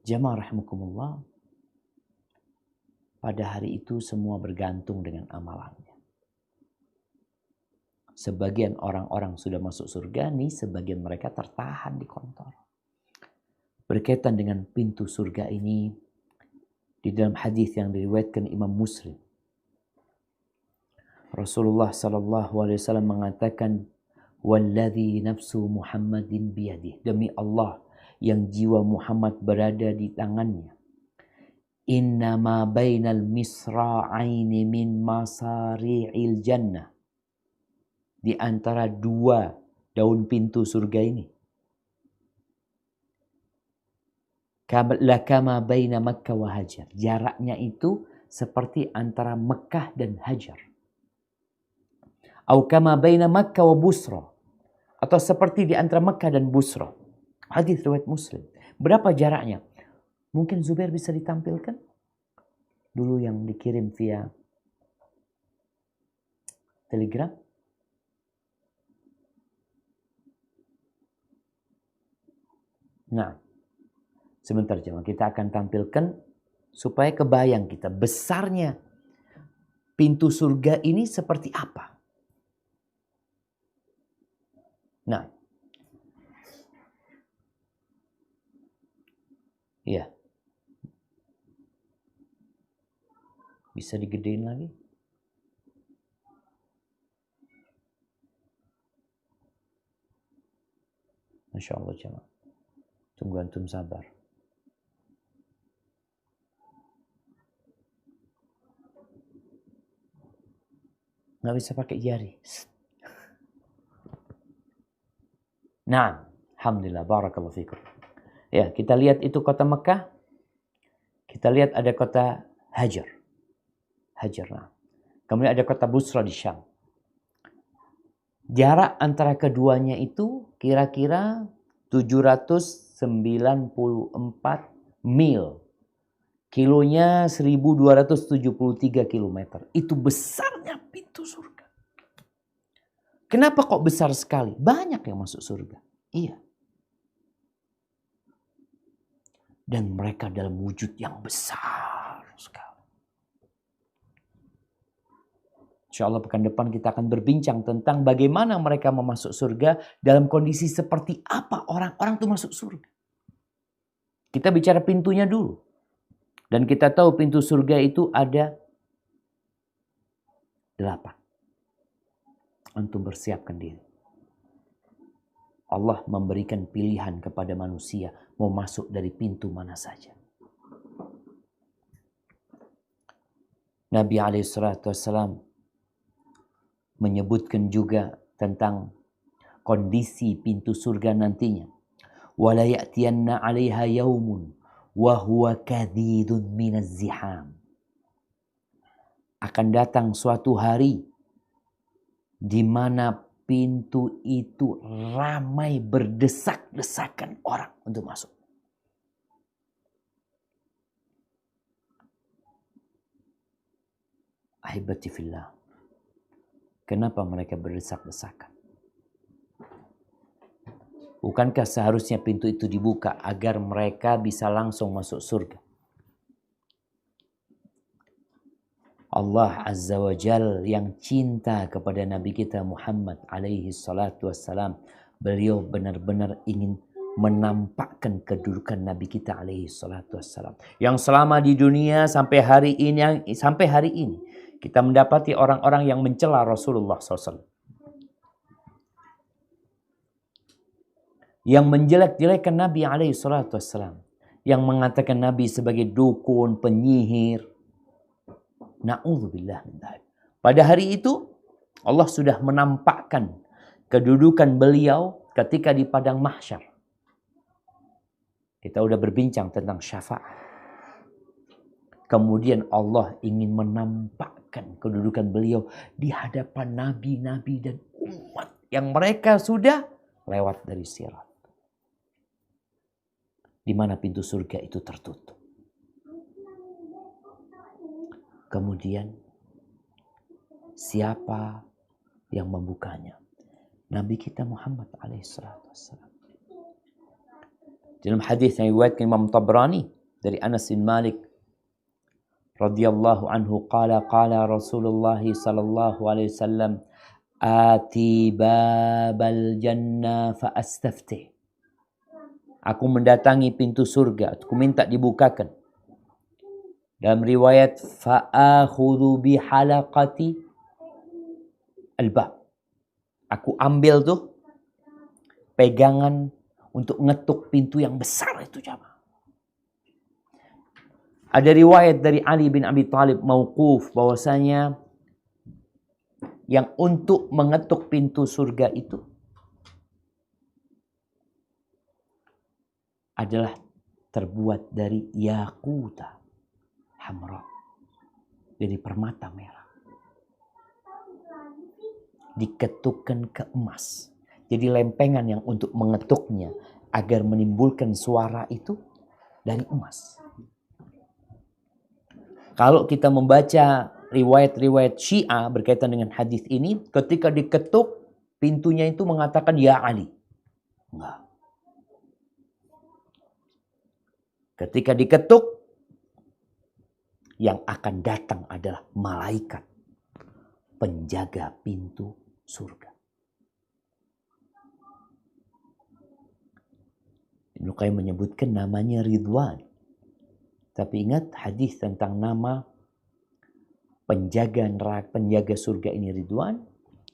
Jamaah rahimakumullah, pada hari itu semua bergantung dengan amalannya. Sebagian orang-orang sudah masuk surga nih, sebagian mereka tertahan di kontor. Berkaitan dengan pintu surga ini, di dalam hadis yang diriwayatkan Imam Muslim, Rasulullah sallallahu alaihi wasallam mengatakan, "Walladzi nafsu Muhammadin biyadih." Demi Allah yang jiwa Muhammad berada di tangannya. Innama bainal misra'aini min masari'il jannah. Di antara dua daun pintu surga ini. Kama baina Makkah wa Hajar. Jaraknya itu seperti antara Mekah dan Hajar. Atau kama baina Makkah wa Busra. Atau seperti di antara Mekah dan Busra. Hadis riwayat Muslim. Berapa jaraknya? Mungkin Zubair bisa ditampilkan? Dulu yang dikirim via Telegram. Nah, sebentar jemaah, kita akan tampilkan supaya kebayang kita besarnya pintu surga ini seperti apa. Nah, ya, bisa digedein lagi. Masya Allah jemaah. Tunggu antum sabar. Nggak bisa pakai jari. Nah, alhamdulillah, barakallahu fikum. Ya, kita lihat itu kota Mekah. Kita lihat ada kota Hajar. Hajar. Nah. Kemudian ada kota Busra di Syam. Jarak antara keduanya itu kira-kira 794 mil. Kilonya 1273 kilometer. Itu besarnya pintu surga. Kenapa kok besar sekali? Banyak yang masuk surga. Iya. Dan mereka dalam wujud yang besar sekali. Insya Allah pekan depan kita akan berbincang tentang bagaimana mereka memasuk surga dalam kondisi seperti apa orang-orang itu masuk surga. Kita bicara pintunya dulu. Dan kita tahu pintu surga itu ada 8. Antum bersiapkan diri. Allah memberikan pilihan kepada manusia mau masuk dari pintu mana saja. Nabi SAW menyebutkan juga tentang kondisi pintu surga nantinya. Wala ya'tiyanna 'alaiha yaumun wa huwa kadhidun minaz ziham. Akan datang suatu hari di mana pintu itu ramai berdesak-desakan orang untuk masuk. Ahibati fillah. Kenapa mereka berdesak-desakan? Bukankah seharusnya pintu itu dibuka agar mereka bisa langsung masuk surga? Allah Azza wa Jal yang cinta kepada Nabi kita Muhammad alaihi salatu wassalam. Beliau benar-benar ingin menampakkan kedudukan Nabi kita alaihi salatu wassalam. Yang selama di dunia sampai hari ini kita mendapati orang-orang yang mencela Rasulullah SAW. Yang menjelek-jelekan Nabi alaihi salatu wassalam. Yang mengatakan Nabi sebagai dukun, penyihir. Na'udzubillah min dzalik. Pada hari itu Allah sudah menampakkan kedudukan beliau ketika di padang mahsyar. Kita sudah berbincang tentang syafaat. Kemudian Allah ingin menampakkan kedudukan beliau di hadapan nabi-nabi dan umat yang mereka sudah lewat dari sirat. Di mana pintu surga itu tertutup. Kemudian siapa yang membukanya? Nabi kita Muhammad alaihissalam. Dalam hadis yang diriwayatkan Imam Tabrani dari Anas bin Malik radhiyallahu anhu qala Rasulullah sallallahu alaihi wasallam ati babal jannah fa astaftih. Aku mendatangi pintu surga, aku minta dibukakan. Dalam riwayat fa akhudhu bi halaqati al-bab. Aku ambil tuh pegangan untuk ngetuk pintu yang besar itu jamaah. Ada riwayat dari Ali bin Abi Thalib mauquf bahwasanya yang untuk mengetuk pintu surga itu adalah terbuat dari yakuta hamra, dari permata merah. Diketukkan ke emas. Jadi lempengan yang untuk mengetuknya agar menimbulkan suara itu dari emas. Kalau kita membaca riwayat-riwayat Syiah berkaitan dengan hadis ini, ketika diketuk pintunya itu mengatakan ya Ali. Enggak. Ketika diketuk yang akan datang adalah malaikat penjaga pintu surga. Ibnu Qayyim menyebutkan namanya Ridwan. Tapi ingat hadis tentang nama penjaga neraka, penjaga surga ini Ridwan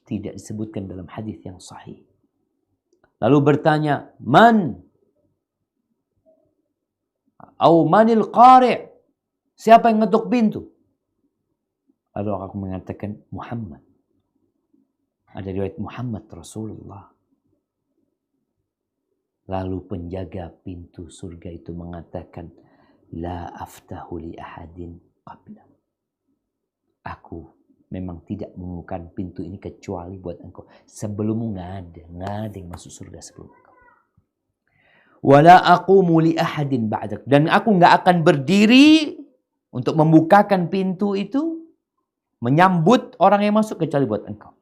tidak disebutkan dalam hadis yang sahih. Lalu bertanya, man? Au manil qari'? Siapa yang ngetuk pintu? Lalu aku mengatakan Muhammad. Ada riwayat Muhammad Rasulullah. Lalu penjaga pintu surga itu mengatakan, la aftahu li ahadin qabla. Aku memang tidak membuka pintu ini kecuali buat engkau. Sebelummu nggak ada yang masuk surga sebelum engkau. Wala aqumu li ahadin ba'dak. Dan aku nggak akan berdiri untuk membukakan pintu itu, menyambut orang yang masuk kecuali buat engkau.